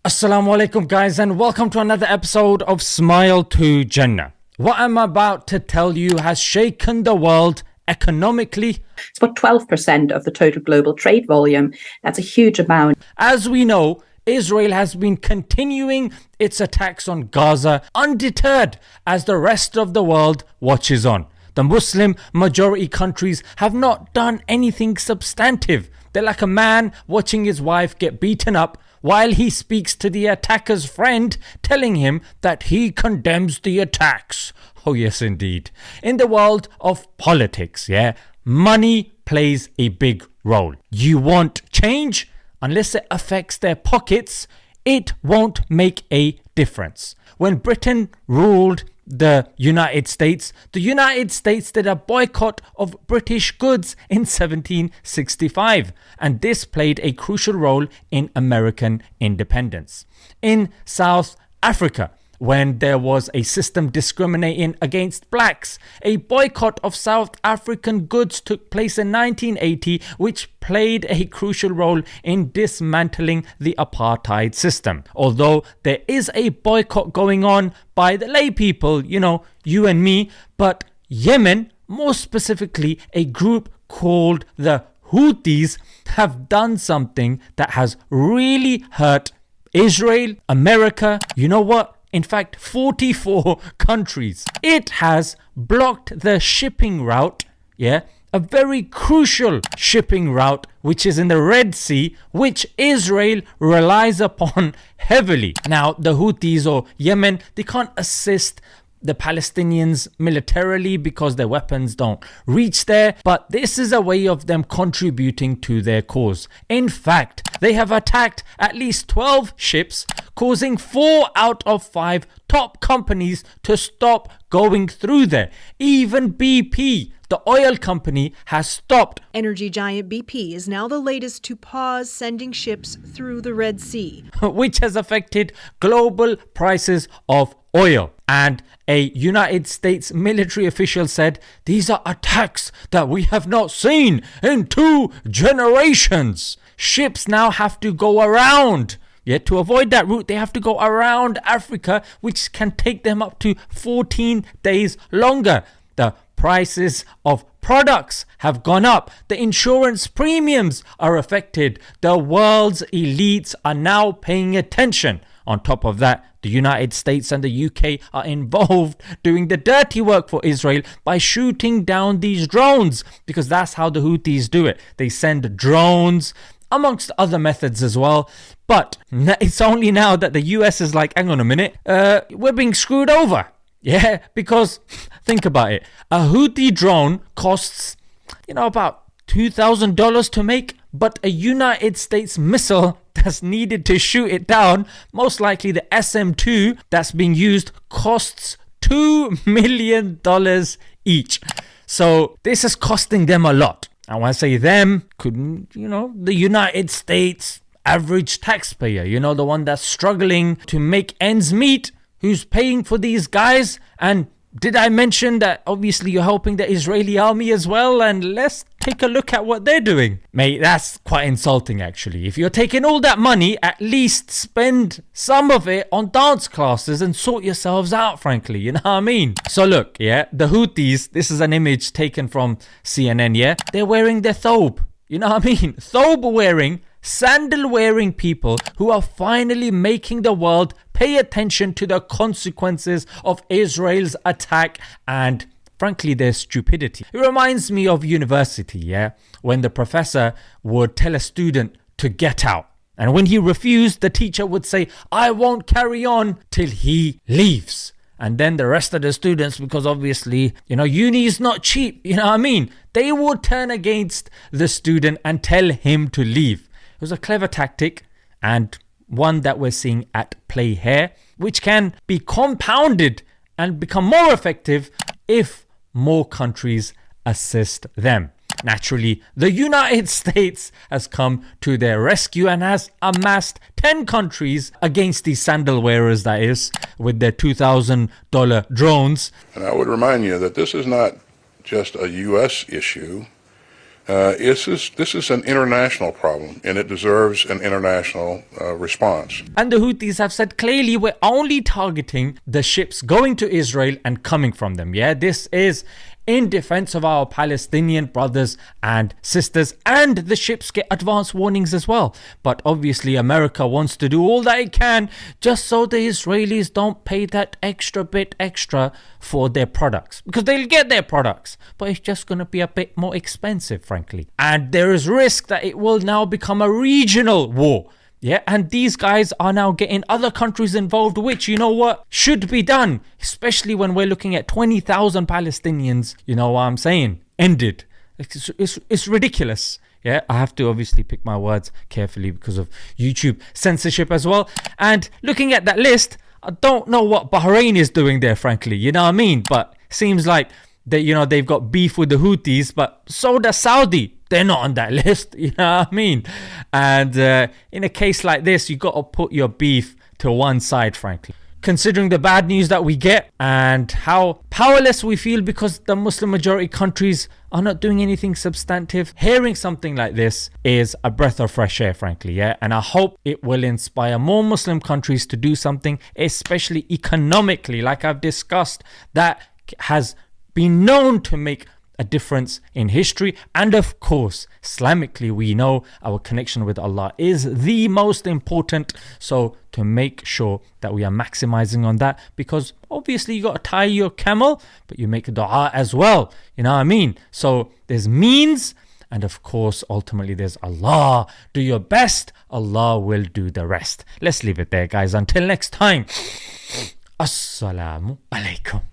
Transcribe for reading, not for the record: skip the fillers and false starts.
Assalamu alaikum guys, and welcome to another episode of Smile to Jannah. What I'm about to tell you has shaken the world economically. It's about 12% of the total global trade volume. That's a huge amount. As we know, Israel has been continuing its attacks on Gaza undeterred as the rest of the world watches on. The Muslim majority countries have not done anything substantive. They're like a man watching his wife get beaten up while he speaks to the attacker's friend, telling him that he condemns the attacks. Oh yes, indeed. In the world of politics, money plays a big role. You want change? Unless it affects their pockets, it won't make a difference. When Britain ruled the United States did a boycott of British goods in 1765, and this played a crucial role in American independence. In South Africa, when there was a system discriminating against blacks, a boycott of South African goods took place in 1980, which played a crucial role in dismantling the apartheid system. Although there is a boycott going on by the lay people, you and me, but Yemen, more specifically a group called the Houthis, have done something that has really hurt Israel, America, in fact, 44 countries. It has blocked the shipping route, a very crucial shipping route, which is in the Red Sea, which Israel relies upon heavily. Now, the Houthis or Yemen, they can't assist the Palestinians militarily because their weapons don't reach there, but this is a way of them contributing to their cause. In fact, they have attacked at least 12 ships, causing 4 out of 5 top companies to stop going through there. Even BP, the oil company, has stopped. Energy giant BP is now the latest to pause sending ships through the Red Sea, which has affected global prices of oil. And a United States military official said, "These are attacks that we have not seen in 2 generations. Ships now have to go around. To avoid that route, they have to go around Africa, which can take them up to 14 days longer. The prices of products have gone up. The insurance premiums are affected. The world's elites are now paying attention. On top of that, the United States and the UK are involved doing the dirty work for Israel by shooting down these drones, because that's how the Houthis do it. They send drones, amongst other methods as well. But it's only now that the US is like, hang on a minute, we're being screwed over. Because think about it. A Houthi drone costs, about $2,000 to make, but a United States missile that's needed to shoot it down, most likely the SM-2 that's being used, costs $2 million each. So this is costing them a lot. And when I say them, couldn't, the United States average taxpayer, the one that's struggling to make ends meet, who's paying for these guys. And did I mention that obviously you're helping the Israeli army as well? And let's take a look at what they're doing. Mate, that's quite insulting actually. If you're taking all that money, at least spend some of it on dance classes and sort yourselves out, frankly. You know what I mean? So look, the Houthis, this is an image taken from CNN, they're wearing their thobe. You know what I mean? Thobe wearing, sandal wearing people who are finally making the world pay attention to the consequences of Israel's attack and frankly their stupidity. It reminds me of university, when the professor would tell a student to get out, and when he refused, the teacher would say, "I won't carry on till he leaves." And then the rest of the students, because obviously, uni is not cheap, they would turn against the student and tell him to leave. It was a clever tactic, and one that we're seeing at play here, which can be compounded and become more effective if more countries assist them. Naturally, the United States has come to their rescue and has amassed 10 countries against these sandal wearers, that is, with their $2,000 drones. And I would remind you that this is not just a U.S. issue. This is an international problem, and it deserves an international response. And the Houthis have said clearly, we're only targeting the ships going to Israel and coming from them. Yeah, this is in defense of our Palestinian brothers and sisters, and the ships get advance warnings as well. But obviously America wants to do all that it can just so the Israelis don't pay that extra for their products, because they'll get their products, but it's just going to be a bit more expensive, frankly. And there is risk that it will now become a regional war. Yeah, and these guys are now getting other countries involved, which, you know what, should be done, especially when we're looking at 20,000 Palestinians, you know what I'm saying, ended. It's ridiculous. Yeah, I have to obviously pick my words carefully because of YouTube censorship as well. And looking at that list, I don't know what Bahrain is doing there, frankly, you know what I mean? But seems like they, you know, they've got beef with the Houthis, but so does Saudi. They're not on that list, you know what I mean? And in a case like this, you got to put your beef to one side, frankly. Considering the bad news that we get and how powerless we feel because the Muslim majority countries are not doing anything substantive, hearing something like this is a breath of fresh air, frankly, yeah? And I hope it will inspire more Muslim countries to do something, especially economically, like I've discussed, that has been known to make a difference in history. And of course, Islamically, we know our connection with Allah is the most important. So to make sure that we are maximizing on that, because obviously you got to tie your camel, but you make dua as well. You know what I mean? So there's means, and of course, ultimately there's Allah. Do your best, Allah will do the rest. Let's leave it there, guys. Until next time, Assalamu alaikum.